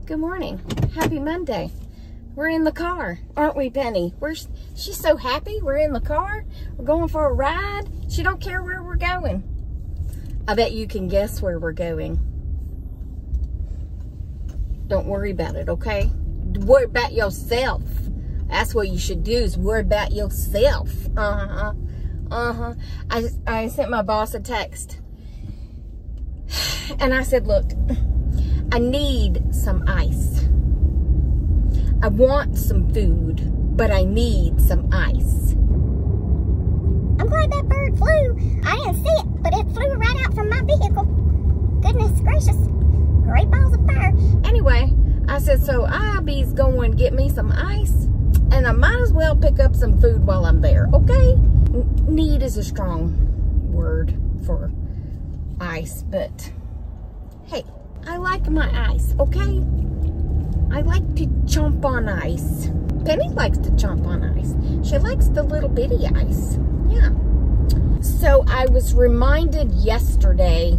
Good morning. Happy Monday. We're in the car, aren't we, Penny? She's so happy. We're in the car. We're going for a ride. She don't care where we're going. I bet you can guess where we're going. Don't worry about it, okay? Worry about yourself. That's what you should do, is worry about yourself. I sent my boss a text. And I said, look, I need some ice. I want some food, but I need some ice. I'm glad that bird flew. I didn't see it, but it flew right out from my vehicle. Goodness gracious. Great balls of fire. Anyway, I said, so I'll be going to get me some ice, and I might as well pick up some food while I'm there, okay? Need is a strong word for ice, but hey, I like my ice, okay? I like to chomp on ice. Penny likes to chomp on ice. She likes the little bitty ice. Yeah. So I was reminded yesterday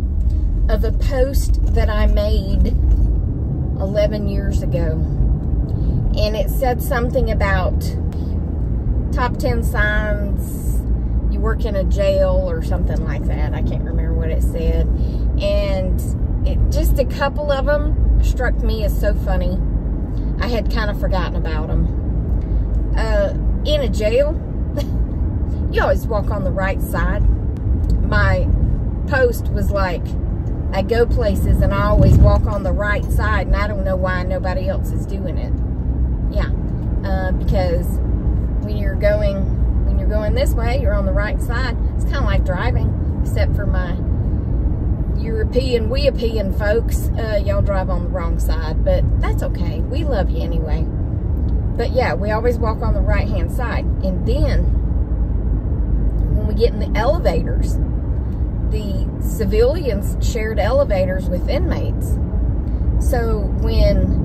of a post that I made 11 years ago. And it said something about top 10 signs you work in a jail or something like that. I can't remember what it said. And just a couple of them struck me as so funny. I had kind of forgotten about them. In a jail, you always walk on the right side. My post was like, I go places and I always walk on the right side, and I don't know why nobody else is doing it. Yeah, because when you're going this way, you're on the right side. It's kind of like driving, except for my European folks. Y'all drive on the wrong side, but that's okay. We love you anyway. But yeah, we always walk on the right-hand side. And then, when we get in the elevators, the civilians shared elevators with inmates. So when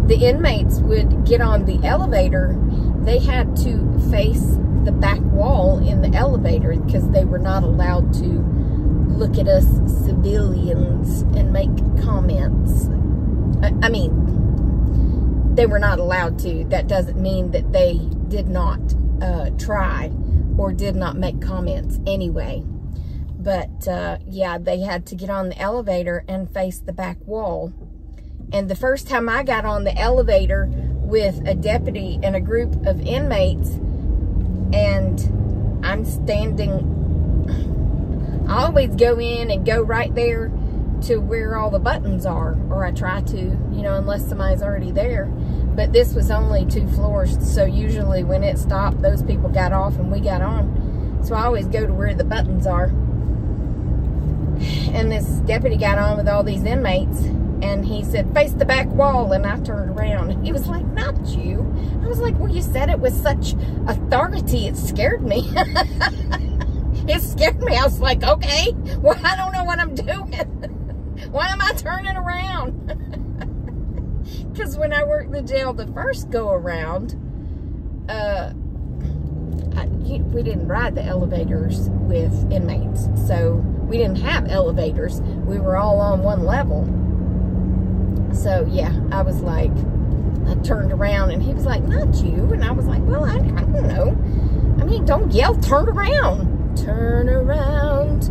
the inmates would get on the elevator, they had to face the back wall in the elevator because they were not allowed to look at us civilians and make comments. I mean, they were not allowed to. That doesn't mean that they did not try or did not make comments anyway. But yeah, they had to get on the elevator and face the back wall. And the first time I got on the elevator with a deputy and a group of inmates, and I'm standing, I always go in and go right there to where all the buttons are, or I try to, you know, unless somebody's already there. But this was only 2 floors, so usually when it stopped, those people got off and we got on. So I always go to where the buttons are. And this deputy got on with all these inmates, and he said, face the back wall, and I turned around. He was like, not you. I was like, well, you said it with such authority, it scared me. It scared me. I was like, okay, well, I don't know what I'm doing. Why am I turning around? Because when I worked the jail the first go around, we didn't ride the elevators with inmates. So we didn't have elevators. We were all on one level. So yeah, I was like, I turned around and he was like, not you. And I was like, well, I don't know. I mean, don't yell, turn around. Turn around.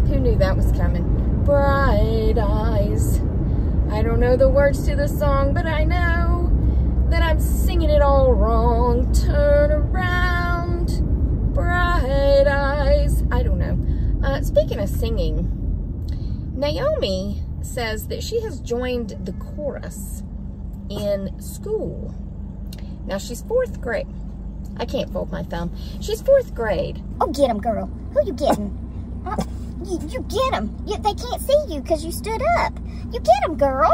Who knew that was coming? Bright eyes. I don't know the words to the song, but I know that I'm singing it all wrong. Turn around. Bright eyes. I don't know. Speaking of singing, Naomi says that she has joined the chorus in school. Now, she's 4th grade. I can't fold my thumb. She's 4th grade. Oh, get him, girl. Who you getting? You get him. They can't see you because you stood up. You get him, girl.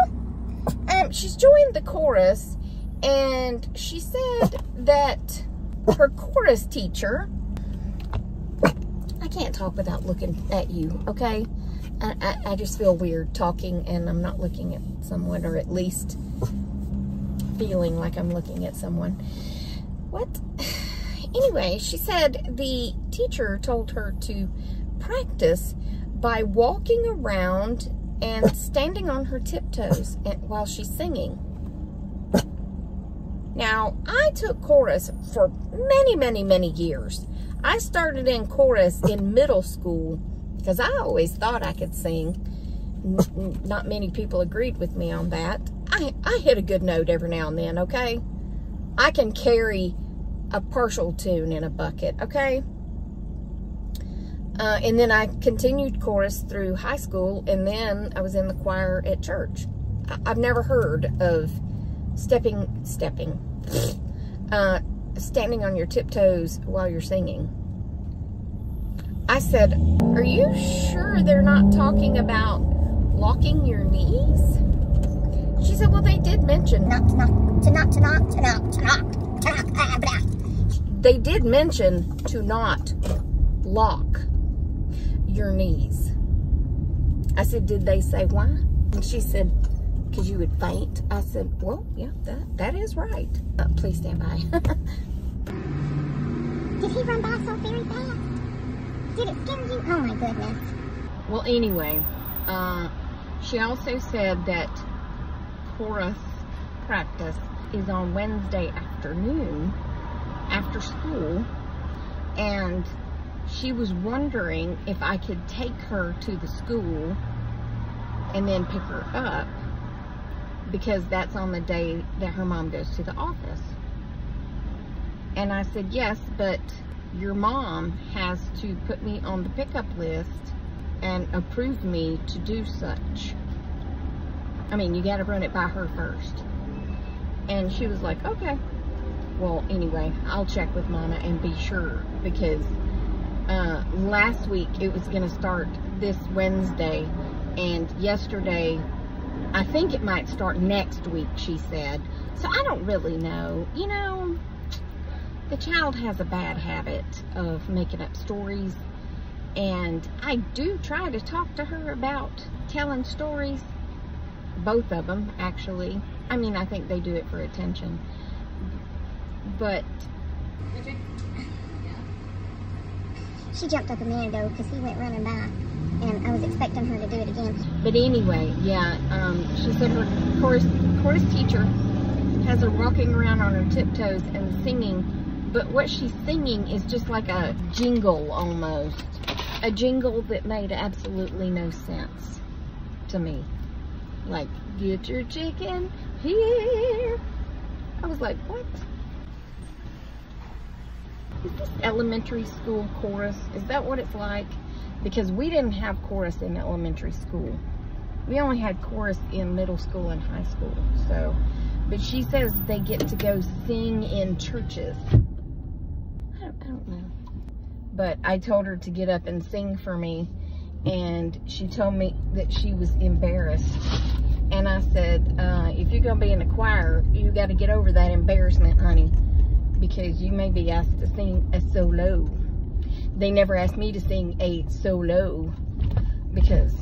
She's joined the chorus, and she said that her chorus teacher, I can't talk without looking at you, okay? I just feel weird talking and I'm not looking at someone, or at least feeling like I'm looking at someone. What? Anyway, she said the teacher told her to practice by walking around and standing on her tiptoes while she's singing. Now, I took chorus for many, many, many years. I started in chorus in middle school because I always thought I could sing. Not many people agreed with me on that. I hit a good note every now and then, okay? I can carry a partial tune in a bucket, okay? And then I continued chorus through high school, and then I was in the choir at church. I've never heard of standing on your tiptoes while you're singing. I said, are you sure they're not talking about locking your knees? She said, well, they did mention they did mention to not lock your knees. I said, did they say why? And she said, because you would faint. I said, well, yeah, that is right. Please stand by. Did he run by so very fast? Did it scare you? Oh my goodness. Well, anyway, she also said that chorus practice is on Wednesday afternoon after school, and she was wondering if I could take her to the school and then pick her up, because that's on the day that her mom goes to the office. And I said, yes, but your mom has to put me on the pickup list and approve me to do such. I mean, you got to run it by her first. And she was like, okay. Well, anyway, I'll check with Mama and be sure, because last week it was going to start this Wednesday, and yesterday, I think it might start next week, she said. So I don't really know. You know, the child has a bad habit of making up stories, and I do try to talk to her about telling stories. Both of them, actually. I mean, I think they do it for attention. But she jumped up a minute ago because he went running by, and I was expecting her to do it again. But anyway, yeah, she said her chorus teacher has her walking around on her tiptoes and singing, but what she's singing is just like a jingle almost. A jingle that made absolutely no sense to me. Like, get your chicken here. I was like, what? Is this elementary school chorus? Is that what it's like? Because we didn't have chorus in elementary school. We only had chorus in middle school and high school. So, but she says they get to go sing in churches. I don't know. But I told her to get up and sing for me, and she told me that she was embarrassed. And I said, if you're going to be in the choir, you got to get over that embarrassment, honey, because you may be asked to sing a solo. They never asked me to sing a solo because,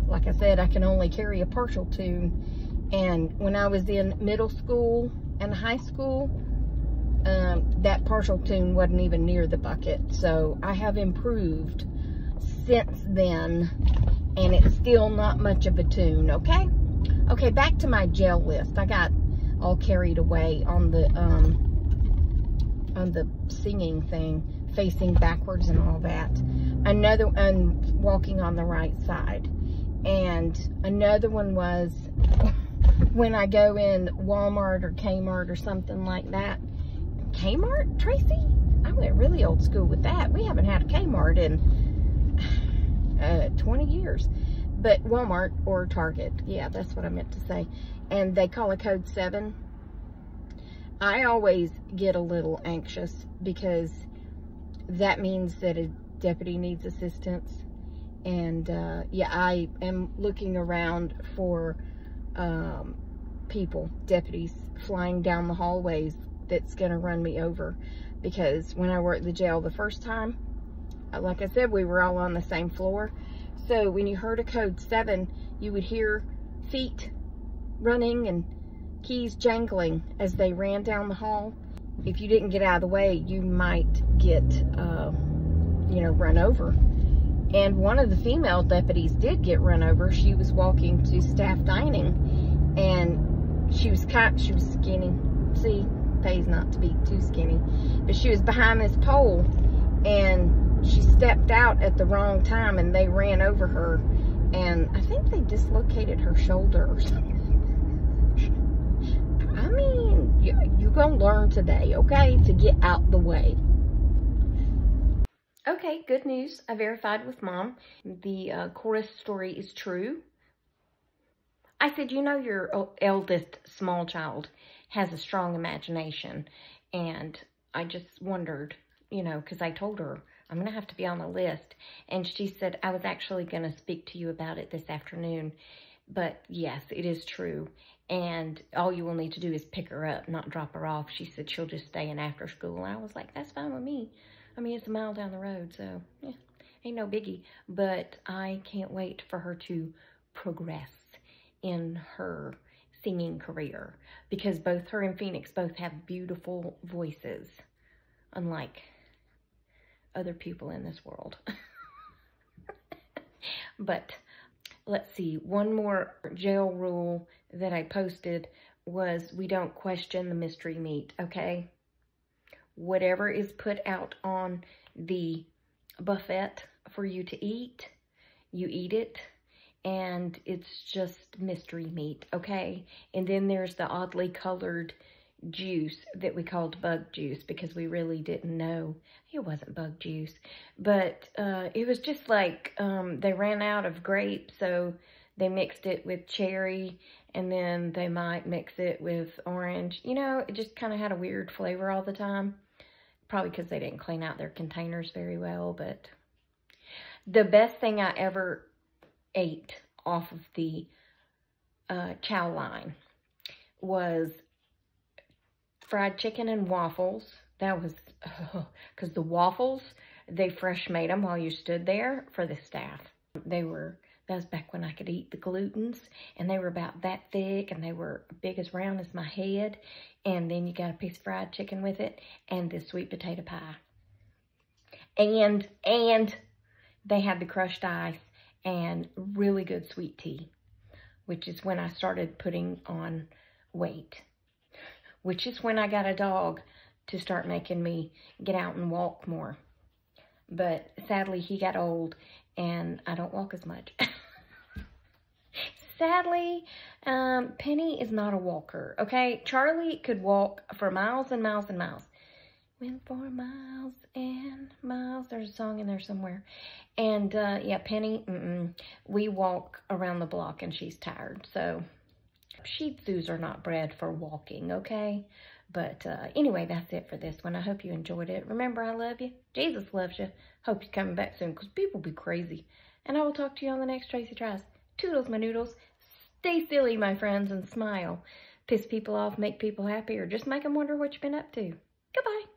like I said, I can only carry a partial tune. And when I was in middle school and high school, that partial tune wasn't even near the bucket. So I have improved since then, and it's still not much of a tune, okay? Okay, back to my gel list. I got all carried away on the singing thing, facing backwards and all that. Another one, walking on the right side. And another one was when I go in Walmart or Kmart or something like that. Kmart, Tracy? I went really old school with that. We haven't had a Kmart in 20 years. But Walmart or Target, yeah, that's what I meant to say. And they call a code 7. I always get a little anxious because that means that a deputy needs assistance. And yeah, I am looking around for people, deputies, flying down the hallways that's gonna run me over. Because when I worked the jail the first time, like I said, we were all on the same floor. So when you heard a code 7, you would hear feet running and keys jangling as they ran down the hall. If you didn't get out of the way, you might get, you know, run over. And one of the female deputies did get run over. She was walking to staff dining, and she was skinny. See, pays not to be too skinny. But she was behind this pole, and she stepped out at the wrong time, and they ran over her. And I think they dislocated her shoulder or something. I mean, you're gonna learn today, okay? To get out the way. Okay, good news. I verified with Mom. The chorus story is true. I said, you know, your eldest small child has a strong imagination. And I just wondered, you know, because I told her, I'm going to have to be on the list. And she said, I was actually going to speak to you about it this afternoon. But yes, it is true. And all you will need to do is pick her up, not drop her off. She said she'll just stay in after school. And I was like, that's fine with me. I mean, it's a mile down the road, so yeah, ain't no biggie. But I can't wait for her to progress in her singing career, because both her and Phoenix both have beautiful voices, unlike other people in this world. But let's see, one more jail rule that I posted was we don't question the mystery meat, okay? Whatever is put out on the buffet for you to eat, you eat it, and it's just mystery meat, okay? And then there's the oddly colored juice that we called bug juice because we really didn't know. It wasn't bug juice, but it was just like they ran out of grape, so they mixed it with cherry, and then they might mix it with orange. You know, it just kind of had a weird flavor all the time. Probably because they didn't clean out their containers very well, but the best thing I ever ate off of the chow line was fried chicken and waffles. That was, because the waffles, they fresh made them while you stood there for the staff. That was back when I could eat the glutens, and they were about that thick, and they were big as round as my head. And then you got a piece of fried chicken with it, and this sweet potato pie. And they had the crushed ice and really good sweet tea, which is when I started putting on weight, which is when I got a dog to start making me get out and walk more. But sadly, he got old, and I don't walk as much. Sadly, Penny is not a walker, okay? Charlie could walk for miles and miles and miles. Went for miles and miles. There's a song in there somewhere. And, yeah, Penny, we walk around the block and she's tired. So, Shih Tzus are not bred for walking, okay? But, anyway, that's it for this one. I hope you enjoyed it. Remember, I love you. Jesus loves you. Hope you're coming back soon, because people be crazy. And I will talk to you on the next Tracy Tries. Toodles, my noodles. Stay silly, my friends, and smile. Piss people off, make people happy, or just make them wonder what you've been up to. Goodbye.